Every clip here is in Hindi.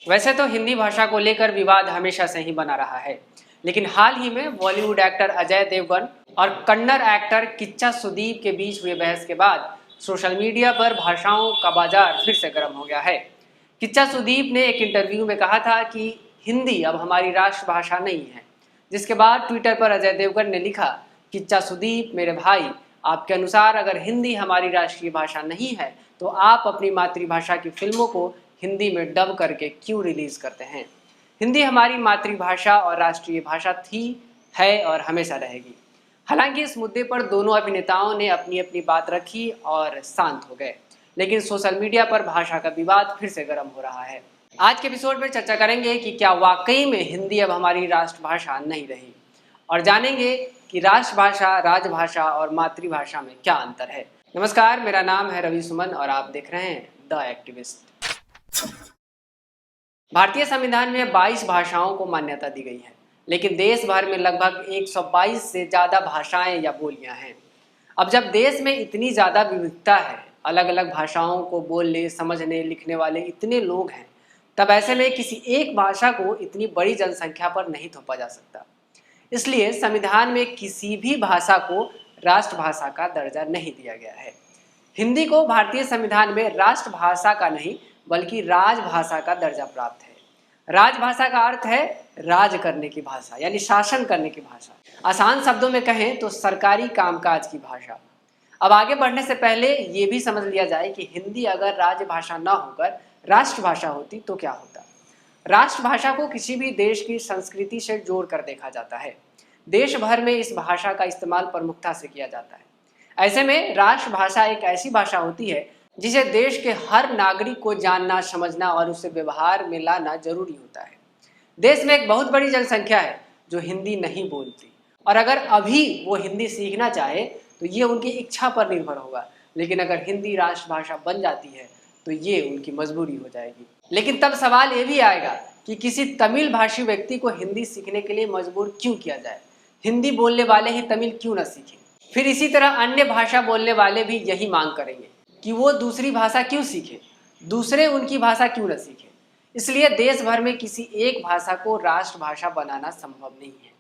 वैसे तो हिंदी भाषा को लेकर विवाद हमेशा से ही बना रहा है, लेकिन हाल ही में बॉलीवुड एक्टर अजय देवगन और कन्नड़ एक्टर किच्चा सुदीप के बीच हुए बहस के बाद सोशल मीडिया पर भाषाओं का बाजार फिर से गर्म हो गया है। किच्चा सुदीप ने एक इंटरव्यू में कहा था कि हिंदी अब हमारी राष्ट्रभाषा नहीं है, जिसके बाद ट्विटर पर अजय देवगन ने लिखा, किच्चा सुदीप मेरे भाई, आपके अनुसार अगर हिंदी हमारी राष्ट्रीय भाषा नहीं है तो आप अपनी मातृभाषा की फिल्मों को हिंदी में डब करके क्यों रिलीज करते हैं। हिंदी हमारी मातृभाषा और राष्ट्रीय भाषा थी, है और हमेशा रहेगी। हालांकि इस मुद्दे पर दोनों अभिनेताओं ने अपनी अपनी बात रखी और शांत हो गए, लेकिन सोशल मीडिया पर भाषा का विवाद फिर से गर्म हो रहा है। आज के एपिसोड में चर्चा करेंगे कि क्या वाकई में हिंदी अब हमारी राष्ट्रभाषा नहीं रही, और जानेंगे कि राष्ट्रभाषा, राजभाषा और मातृभाषा में क्या अंतर है। नमस्कार, मेरा नाम है रवि सुमन और आप देख रहे हैं द एक्टिविस्ट। भारतीय संविधान में 22 भाषाओं को मान्यता दी गई है, लेकिन देश भर में लगभग 122 से ज़्यादा भाषाएं या बोलियां हैं। अब जब देश में इतनी ज़्यादा विविधता है, अलग अलग भाषाओं को बोलने, समझने, लिखने वाले इतने लोग हैं, तब ऐसे में किसी एक भाषा को इतनी बड़ी जनसंख्या पर नहीं थोपा जा सकता। इसलिए संविधान में किसी भी भाषा को राष्ट्रभाषा का दर्जा नहीं दिया गया है। हिंदी को भारतीय संविधान में राष्ट्रभाषा का नहीं बल्कि राजभाषा का दर्जा प्राप्त है। राजभाषा का अर्थ है राज करने की भाषा, यानी शासन करने की भाषा। आसान शब्दों में कहें तो सरकारी कामकाज की भाषा। अब आगे बढ़ने से पहले ये भी समझ लिया जाए कि हिंदी अगर राजभाषा न होकर राष्ट्रभाषा होती तो क्या होता। राष्ट्रभाषा को किसी भी देश की संस्कृति से जोड़कर देखा जाता है। देश भर में इस भाषा का इस्तेमाल प्रमुखता से किया जाता है। ऐसे में राष्ट्रभाषा एक ऐसी भाषा होती है जिसे देश के हर नागरिक को जानना, समझना और उसे व्यवहार में लाना जरूरी होता है। देश में एक बहुत बड़ी जनसंख्या है जो हिंदी नहीं बोलती, और अगर अभी वो हिंदी सीखना चाहे तो ये उनकी इच्छा पर निर्भर होगा, लेकिन अगर हिंदी राष्ट्रभाषा बन जाती है तो ये उनकी मजबूरी हो जाएगी। लेकिन तब सवाल ये भी आएगा कि किसी तमिल भाषी व्यक्ति को हिंदी सीखने के लिए मजबूर क्यों किया जाए। हिंदी बोलने वाले ही तमिल क्यों न सीखें। फिर इसी तरह अन्य भाषा बोलने वाले भी यही मांग करेंगे कि वो दूसरी भाषा क्यों सीखें, दूसरे उनकी भाषा क्यों न सीखें। इसलिए देश भर में किसी एक भाषा को राष्ट्रभाषा बनाना संभव नहीं है।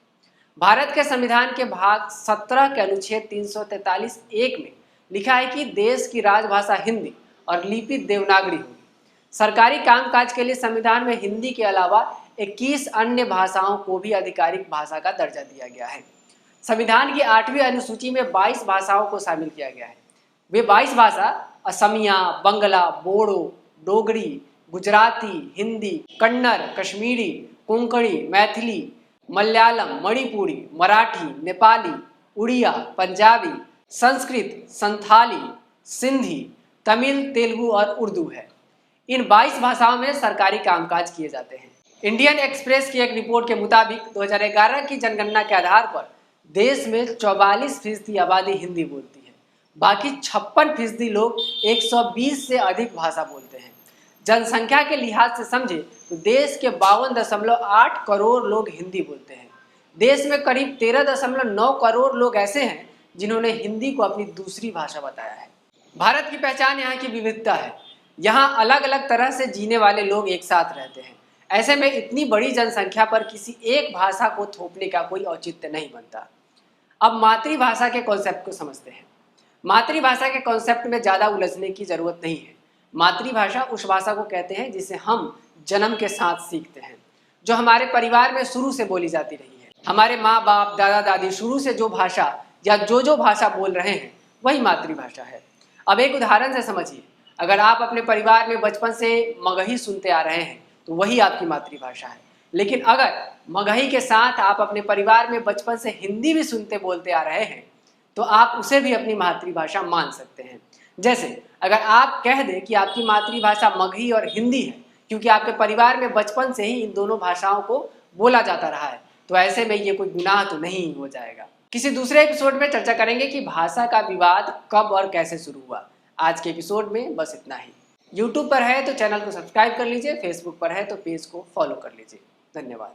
भारत के संविधान के भाग 17 के अनुच्छेद 343(1) में लिखा है कि देश की राजभाषा हिंदी और लिपित देवनागरी होगी। सरकारी कामकाज के लिए संविधान में हिंदी के अलावा 21 अन्य भाषाओं को भी आधिकारिक भाषा का दर्जा दिया गया है। संविधान की 8वीं अनुसूची में 22 भाषाओं को शामिल किया गया है। वे 22 भाषा असमिया, बंगला, बोडो, डोगरी, गुजराती, हिंदी, कन्नड़, कश्मीरी, कोंकणी, मैथिली, मलयालम, मणिपुरी, मराठी, नेपाली, उड़िया, पंजाबी, संस्कृत, संथाली, सिंधी, तमिल, तेलुगु और उर्दू है। इन 22 भाषाओं में सरकारी कामकाज किए जाते हैं। इंडियन एक्सप्रेस की एक रिपोर्ट के मुताबिक 2011 की जनगणना के आधार पर देश में 44% आबादी हिंदी बोलती है। बाकी 56% लोग 120 से अधिक भाषा बोलते हैं। जनसंख्या के लिहाज से समझे तो देश के 52.8 करोड़ लोग हिंदी बोलते हैं। देश में करीब 13.9 करोड़ लोग ऐसे हैं जिन्होंने हिंदी को अपनी दूसरी भाषा बताया है। भारत की पहचान यहाँ की विविधता है। यहाँ अलग अलग तरह से जीने वाले लोग एक साथ रहते हैं। ऐसे में इतनी बड़ी जनसंख्या पर किसी एक भाषा को थोपने का कोई औचित्य नहीं बनता। अब मातृभाषा के कॉन्सेप्ट को समझते हैं। मातृभाषा के कॉन्सेप्ट में ज़्यादा उलझने की जरूरत नहीं है। मातृभाषा उस भाषा को कहते हैं जिसे हम जन्म के साथ सीखते हैं, जो हमारे परिवार में शुरू से बोली जाती रही है। हमारे माँ बाप, दादा दादी शुरू से जो भाषा या जो भाषा बोल रहे हैं वही मातृभाषा है। अब एक उदाहरण से समझिए, अगर आप अपने परिवार में बचपन से मगही सुनते आ रहे हैं तो वही आपकी मातृभाषा है। लेकिन अगर मगही के साथ आप अपने परिवार में बचपन से हिंदी भी सुनते बोलते आ रहे हैं तो आप उसे भी अपनी मातृभाषा मान सकते हैं। जैसे अगर आप कह दें कि आपकी मातृभाषा मगही और हिंदी है क्योंकि आपके परिवार में बचपन से ही इन दोनों भाषाओं को बोला जाता रहा है, तो ऐसे में ये कोई गुनाह तो नहीं हो जाएगा। किसी दूसरे एपिसोड में चर्चा करेंगे कि भाषा का विवाद कब और कैसे शुरू हुआ। आज के एपिसोड में बस इतना ही। यूट्यूब पर है तो चैनल को सब्सक्राइब कर लीजिए, फेसबुक पर है तो पेज को फॉलो कर लीजिए। धन्यवाद।